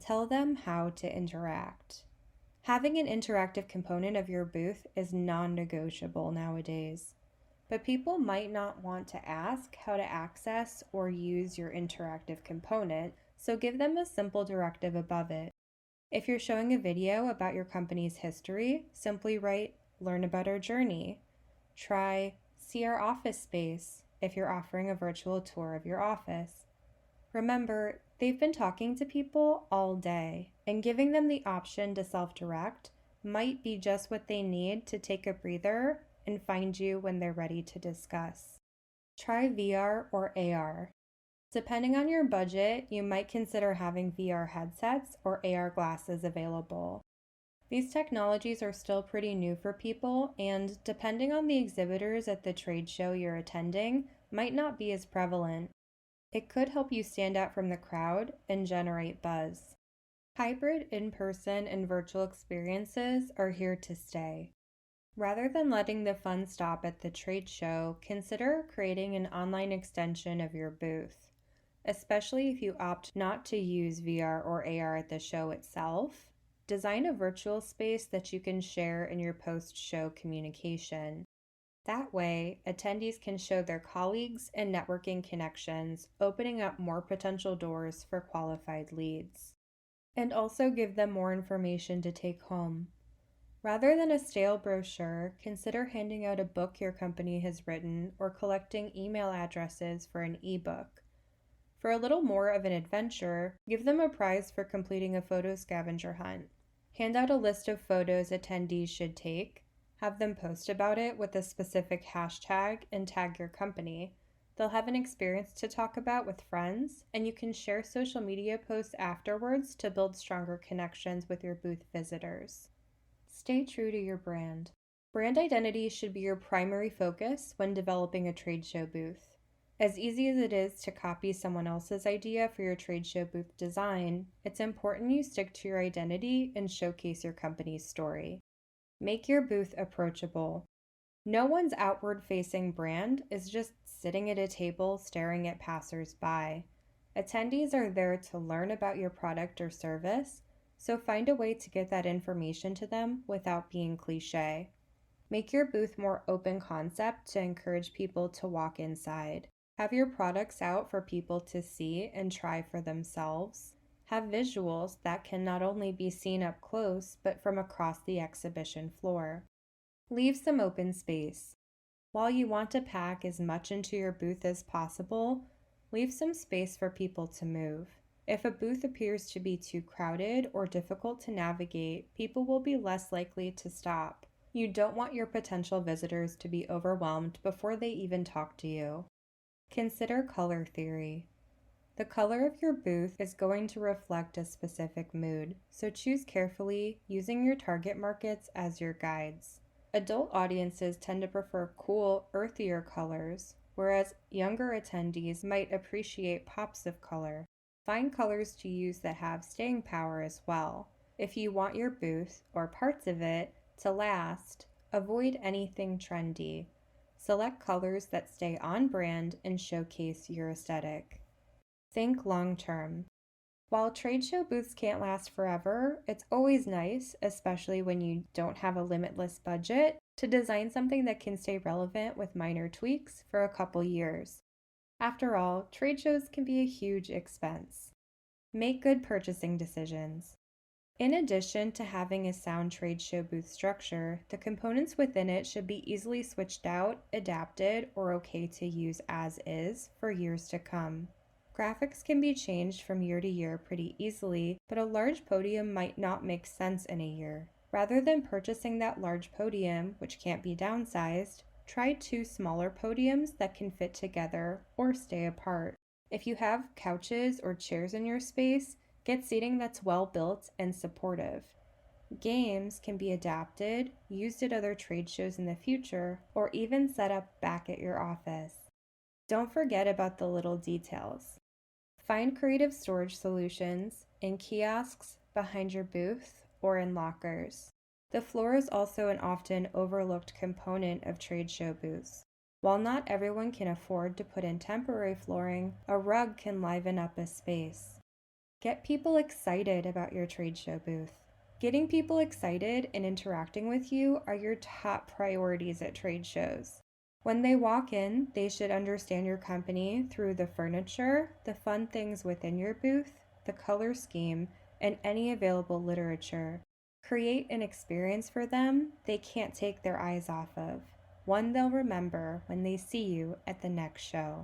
Tell them how to interact. Having an interactive component of your booth is non-negotiable nowadays, but people might not want to ask how to access or use your interactive component, so give them a simple directive above it. If you're showing a video about your company's history, simply write, "Learn about our journey." Try, "See our office space," if you're offering a virtual tour of your office. Remember, they've been talking to people all day, and giving them the option to self-direct might be just what they need to take a breather and find you when they're ready to discuss. Try VR or AR. Depending on your budget, you might consider having VR headsets or AR glasses available. These technologies are still pretty new for people, and depending on the exhibitors at the trade show you're attending, might not be as prevalent. It could help you stand out from the crowd and generate buzz. Hybrid in-person and virtual experiences are here to stay. Rather than letting the fun stop at the trade show, consider creating an online extension of your booth. Especially if you opt not to use VR or AR at the show itself, design a virtual space that you can share in your post-show communication. That way, attendees can show their colleagues and networking connections, opening up more potential doors for qualified leads. And also give them more information to take home. Rather than a stale brochure, consider handing out a book your company has written or collecting email addresses for an ebook. For a little more of an adventure, give them a prize for completing a photo scavenger hunt. Hand out a list of photos attendees should take, have them post about it with a specific hashtag and tag your company. They'll have an experience to talk about with friends, and you can share social media posts afterwards to build stronger connections with your booth visitors. Stay true to your brand. Brand identity should be your primary focus when developing a trade show booth. As easy as it is to copy someone else's idea for your trade show booth design, it's important you stick to your identity and showcase your company's story. Make your booth approachable. No one's outward-facing brand is just sitting at a table staring at passers-by. Attendees are there to learn about your product or service, so find a way to get that information to them without being cliché. Make your booth more open concept to encourage people to walk inside. Have your products out for people to see and try for themselves. Have visuals that can not only be seen up close, but from across the exhibition floor. Leave some open space. While you want to pack as much into your booth as possible, leave some space for people to move. If a booth appears to be too crowded or difficult to navigate, people will be less likely to stop. You don't want your potential visitors to be overwhelmed before they even talk to you. Consider color theory. The color of your booth is going to reflect a specific mood, so choose carefully, using your target markets as your guides. Adult audiences tend to prefer cool, earthier colors, whereas younger attendees might appreciate pops of color. Find colors to use that have staying power as well. If you want your booth, or parts of it, to last, avoid anything trendy. Select colors that stay on brand and showcase your aesthetic. Think long term. While trade show booths can't last forever, it's always nice, especially when you don't have a limitless budget, to design something that can stay relevant with minor tweaks for a couple years. After all, trade shows can be a huge expense. Make good purchasing decisions. In addition to having a sound trade show booth structure, the components within it should be easily switched out, adapted, or okay to use as is for years to come. Graphics can be changed from year to year pretty easily, but a large podium might not make sense in a year. Rather than purchasing that large podium, which can't be downsized, try 2 smaller podiums that can fit together or stay apart. If you have couches or chairs in your space, get seating that's well built and supportive. Games can be adapted, used at other trade shows in the future, or even set up back at your office. Don't forget about the little details. Find creative storage solutions in kiosks, behind your booth, or in lockers. The floor is also an often overlooked component of trade show booths. While not everyone can afford to put in temporary flooring, a rug can liven up a space. Get people excited about your trade show booth. Getting people excited and interacting with you are your top priorities at trade shows. When they walk in, they should understand your company through the furniture, the fun things within your booth, the color scheme, and any available literature. Create an experience for them they can't take their eyes off of, one they'll remember when they see you at the next show.